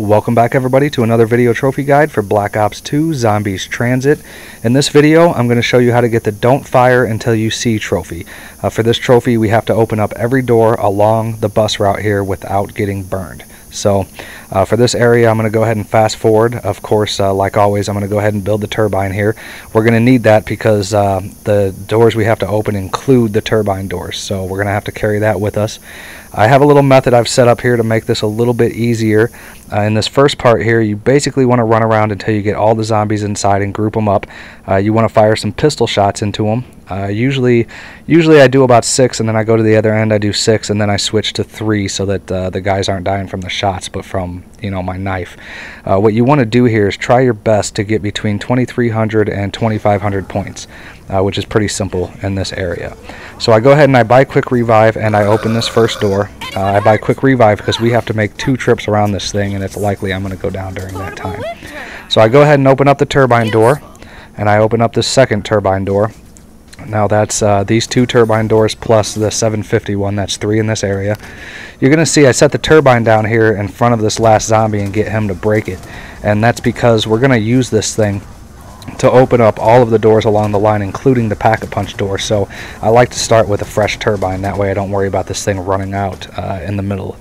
Welcome back everybody to another video trophy guide for Black Ops 2 Zombies Transit. In this video I'm going to show you how to get the Don't Fire Until You See trophy. For this trophy we have to open up every door along the bus route here without getting burned. So for this area I'm going to go ahead and fast forward. Of course, like always, I'm going to go ahead and build the turbine here. We're going to need that because the doors we have to open include the turbine doors, so we're going to have to carry that with us. I have a little method I've set up here to make this a little bit easier. In this first part here, you basically want to run around until you get all the zombies inside and group them up. You want to fire some pistol shots into them. Usually I do about 6, and then I go to the other end, I do 6, and then I switch to 3 so that the guys aren't dying from the shots but from, my knife. What you want to do here is try your best to get between 2,300 and 2,500 points, which is pretty simple in this area. So I go ahead and I buy quick revive and I open this first door. I buy quick revive because we have to make 2 trips around this thing and it's likely I'm going to go down during that time. So I go ahead and open up the turbine door, and I open up the second turbine door. Now that's these 2 turbine doors plus the 750 one. That's 3 in this area. You're going to see I set the turbine down here in front of this last zombie and get him to break it. And that's because we're going to use this thing to open up all of the doors along the line, including the pack-a-punch door. So I like to start with a fresh turbine. That way I don't worry about this thing running out in the middle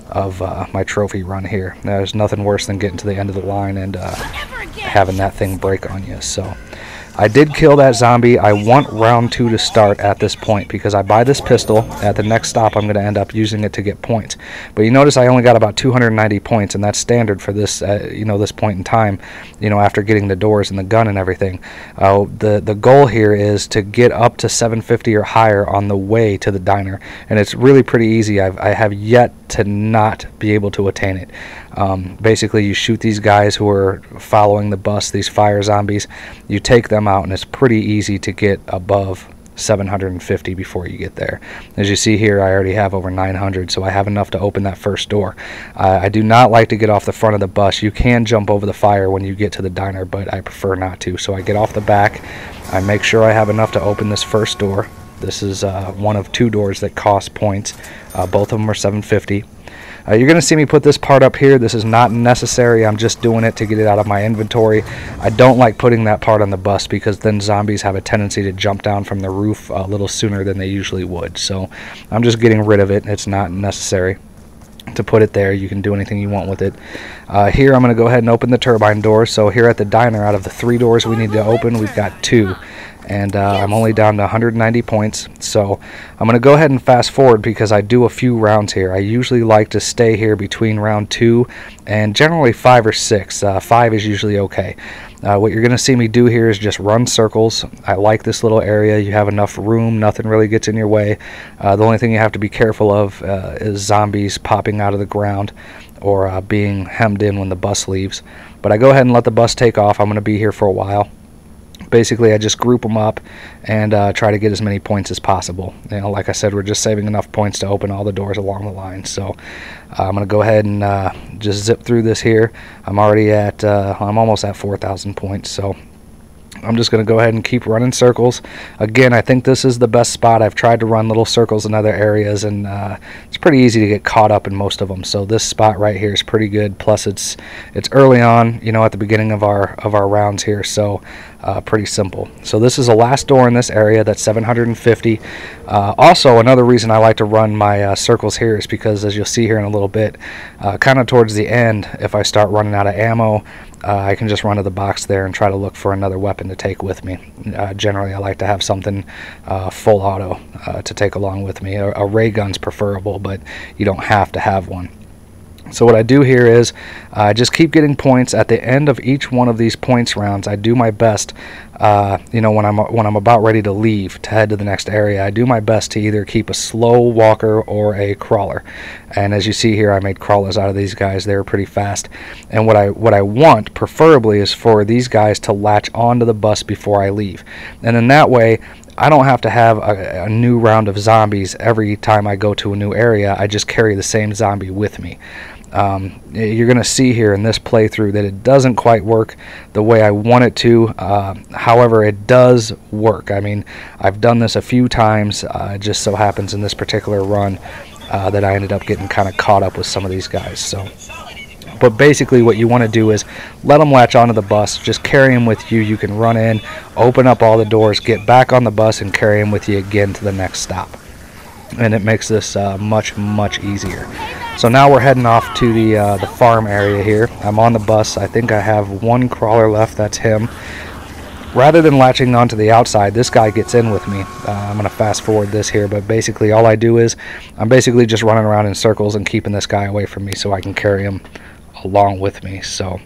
of my trophy run here. There's nothing worse than getting to the end of the line and having that thing break on you. So I did kill that zombie. I want round 2 to start at this point because I buy this pistol. At the next stop I'm going to end up using it to get points. But you notice I only got about 290 points, and that's standard for this this point in time, after getting the doors and the gun and everything. The goal here is to get up to 750 or higher on the way to the diner, and it's really pretty easy. I have yet to not be able to attain it. Basically you shoot these guys who are following the bus, these fire zombies. You take them out and it's pretty easy to get above 750 before you get there. As you see here, I already have over 900, so I have enough to open that first door. I do not like to get off the front of the bus. You can jump over the fire when you get to the diner, but I prefer not to. So I get off the back, I make sure I have enough to open this first door. This is one of 2 doors that cost points. Both of them are 750. You're going to see me put this part up here. This is not necessary. I'm just doing it to get it out of my inventory. I don't like putting that part on the bus because then zombies have a tendency to jump down from the roof a little sooner than they usually would. So I'm just getting rid of it. It's not necessary to put it there. You can do anything you want with it. Here I'm going to go ahead and open the turbine door. So here at the diner, out of the 3 doors we need to open, we've got 2. And I'm only down to 190 points, so I'm going to go ahead and fast forward because I do a few rounds here. I usually like to stay here between round 2 and generally 5 or 6. 5 is usually okay. What you're going to see me do here is just run circles. I like this little area. You have enough room. Nothing really gets in your way. The only thing you have to be careful of is zombies popping out of the ground or being hemmed in when the bus leaves. But I go ahead and let the bus take off. I'm going to be here for a while. Basically I just group them up and try to get as many points as possible. Like I said, we're just saving enough points to open all the doors along the line. So I'm going to go ahead and just zip through this here. I'm already at I'm almost at 4,000 points, so I'm just going to go ahead and keep running circles. Again, I think this is the best spot. I've tried to run little circles in other areas, and it's pretty easy to get caught up in most of them. So this spot right here is pretty good. Plus, it's early on, at the beginning of our rounds here. So pretty simple. So this is the last door in this area. That's 750. Also, another reason I like to run my circles here is because, as you'll see here in a little bit, kind of towards the end, if I start running out of ammo, I can just run to the box there and try to look for another weapon to take with me. Generally, I like to have something full auto to take along with me. A ray gun's preferable, but you don't have to have one. So what I do here is I just keep getting points. At the end of each one of these points rounds, I do my best, when I'm about ready to leave to head to the next area, I do my best to either keep a slow walker or a crawler. And as you see here, I made crawlers out of these guys. They're pretty fast. And what I want, preferably, is for these guys to latch onto the bus before I leave. And in that way, I don't have to have a new round of zombies every time I go to a new area. I just carry the same zombie with me. You're going to see here in this playthrough that it doesn't quite work the way I want it to. However, it does work. I mean, I've done this a few times. It just so happens in this particular run that I ended up getting kind of caught up with some of these guys. So But basically what you want to do is let them latch onto the bus, just carry them with you. You can run in, open up all the doors, get back on the bus, and carry them with you again to the next stop. And it makes this much easier. So now we're heading off to the farm area here. I'm on the bus. I think I have one crawler left. That's him. Rather than latching onto the outside, this guy gets in with me. I'm going to fast forward this here, but basically all I do is I'm basically just running around in circles and keeping this guy away from me so I can carry him along with me. So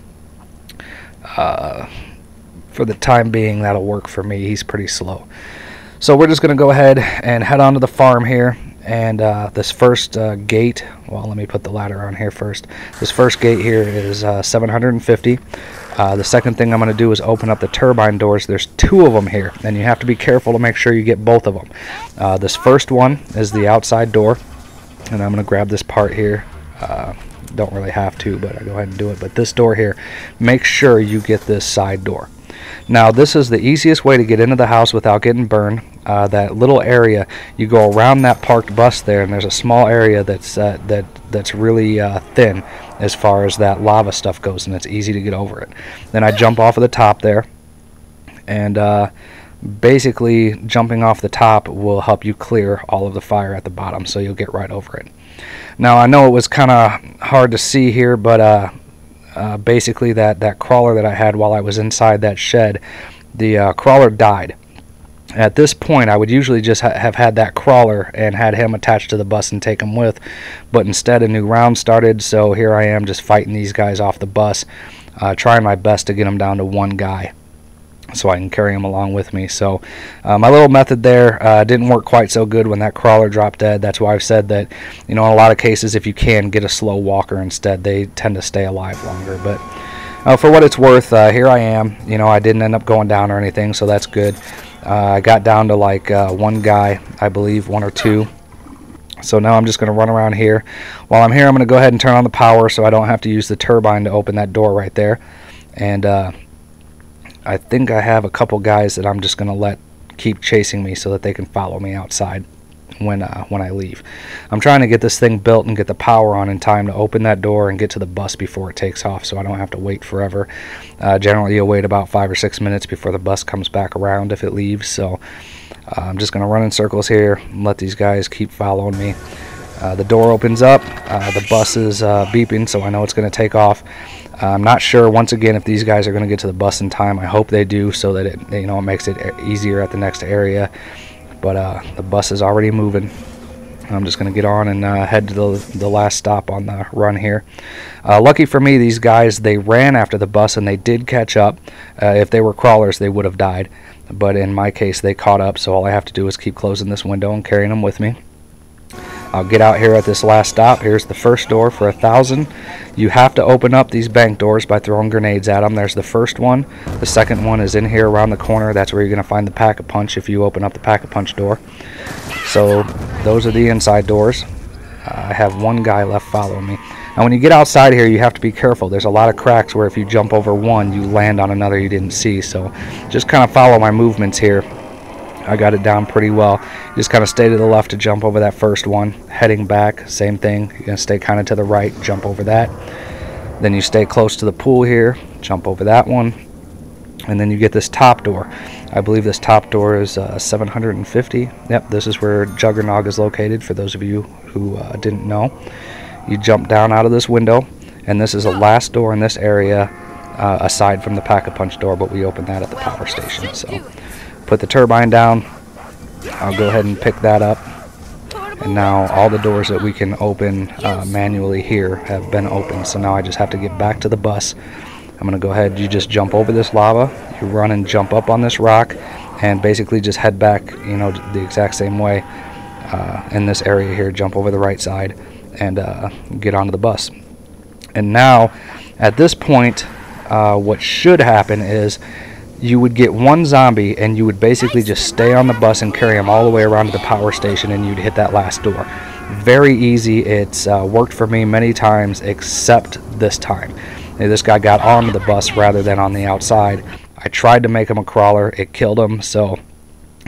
for the time being, that'll work for me. He's pretty slow. So we're just going to go ahead and head on to the farm here. And this first gate, well, let me put the ladder on here first. This first gate here is 750. The second thing I'm going to do is open up the turbine doors. There's 2 of them here, and you have to be careful to make sure you get both of them. This first one is the outside door, and I'm going to grab this part here. Don't really have to, but I'll go ahead and do it. But this door here, make sure you get this side door. Now this is the easiest way to get into the house without getting burned. That little area, you go around that parked bus there, and there's a small area that's really thin as far as that lava stuff goes, and it's easy to get over it. Then I jump off of the top there, and basically jumping off the top will help you clear all of the fire at the bottom, so you'll get right over it. Now I know it was kind of hard to see here, but basically that crawler that I had while I was inside that shed, the crawler died. At this point, I would usually just have had that crawler and had him attached to the bus and take him with, but instead a new round started, so here I am just fighting these guys off the bus, trying my best to get them down to one guy so I can carry him along with me. So my little method there didn't work quite so good when that crawler dropped dead. That's why I've said that, you know, in a lot of cases, if you can, get a slow walker instead. They tend to stay alive longer. But for what it's worth, here I am. You know, I didn't end up going down or anything, so that's good. I got down to like one guy, I believe, 1 or 2. So now I'm just going to run around here. While I'm here, I'm going to go ahead and turn on the power so I don't have to use the turbine to open that door right there. And I think I have a couple guys that I'm just going to let keep chasing me so that they can follow me outside when I leave. I'm trying to get this thing built and get the power on in time to open that door and get to the bus before it takes off, so I don't have to wait forever. Generally you'll wait about 5 or 6 minutes before the bus comes back around if it leaves. So I'm just going to run in circles here and let these guys keep following me. The door opens up, the bus is beeping, so I know it's going to take off. I'm not sure, once again, if these guys are going to get to the bus in time. I hope they do, so that it makes it easier at the next area. But the bus is already moving. I'm just going to get on and head to the last stop on the run here. Lucky for me, these guys, they ran after the bus and they did catch up. If they were crawlers, they would have died. But in my case, they caught up, so all I have to do is keep closing this window and carrying them with me. I'll get out here at this last stop. Here's the first door for 1,000. You have to open up these bank doors by throwing grenades at them. There's the first one. The second one is in here around the corner. That's where you're going to find the pack-a-punch if you open up the pack-a-punch door. So those are the inside doors. I have one guy left following me. Now when you get outside here, you have to be careful. There's a lot of cracks where if you jump over one, you land on another you didn't see. So just kind of follow my movements here. I got it down pretty well. Just kind of stay to the left to jump over that first one. Heading back, same thing. You're going to stay kind of to the right, jump over that. Then you stay close to the pool here, jump over that one. And then you get this top door. I believe this top door is 750. Yep, this is where Juggernog is located, for those of you who didn't know. You jump down out of this window, and this is the last door in this area, aside from the pack-a-punch door, but we opened that at the power station. So put the turbine down. I'll go ahead and pick that up. And now all the doors that we can open manually here have been opened. So now I just have to get back to the bus. I'm going to go ahead, you just jump over this lava, you run and jump up on this rock, and basically just head back, the exact same way in this area here. Jump over the right side and get onto the bus. And now, at this point, what should happen is you would get one zombie and you would basically just stay on the bus and carry him all the way around to the power station, and you'd hit that last door. Very easy. It's worked for me many times except this time. This guy got onto the bus rather than on the outside. I tried to make him a crawler. It killed him, so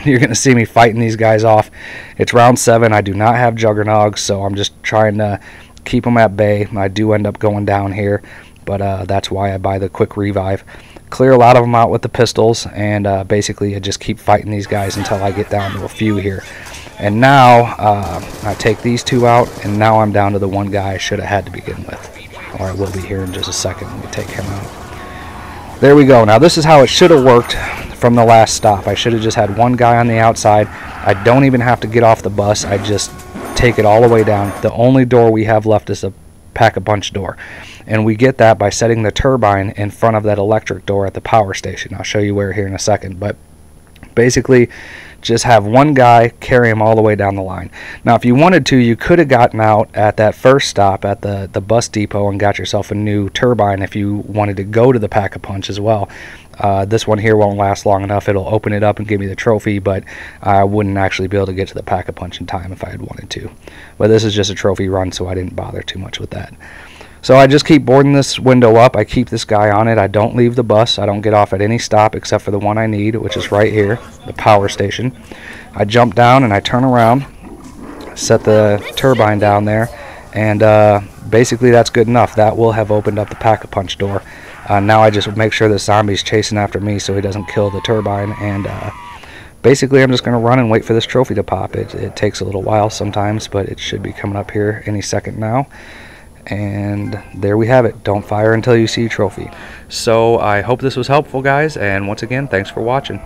you're going to see me fighting these guys off. It's round 7. I do not have Juggernogs, so I'm just trying to keep them at bay. I do end up going down here, but that's why I buy the quick revive. Clear a lot of them out with the pistols, and basically I just keep fighting these guys until I get down to a few here. And now I take these two out, and now I'm down to the one guy I should have had to begin with. Or I will be here in just a second when we take him out. There we go. Now this is how it should have worked from the last stop. I should have just had one guy on the outside. I don't even have to get off the bus. I just take it all the way down. The only door we have left is a pack-a-punch door, and we get that by setting the turbine in front of that electric door at the power station. I'll show you where here in a second, but basically just have one guy carry him all the way down the line. Now if you wanted to, you could have gotten out at that first stop at the bus depot and got yourself a new turbine if you wanted to go to the pack-a-punch as well. This one here won't last long enough. It'll open it up and give me the trophy, but I wouldn't actually be able to get to the pack-a-punch in time if I had wanted to. But this is just a trophy run, so I didn't bother too much with that. So I just keep boarding this window up. I keep this guy on it. I don't leave the bus. I don't get off at any stop except for the one I need, which is right here, the power station. I jump down and I turn around, set the turbine down there, and basically that's good enough. That will have opened up the pack-a-punch door. Now I just make sure the zombie's chasing after me so he doesn't kill the turbine, and basically I'm just going to run and wait for this trophy to pop. It takes a little while sometimes, but it should be coming up here any second now. And there we have it. Don't fire until you see trophy. So I hope this was helpful, guys, and once again, thanks for watching.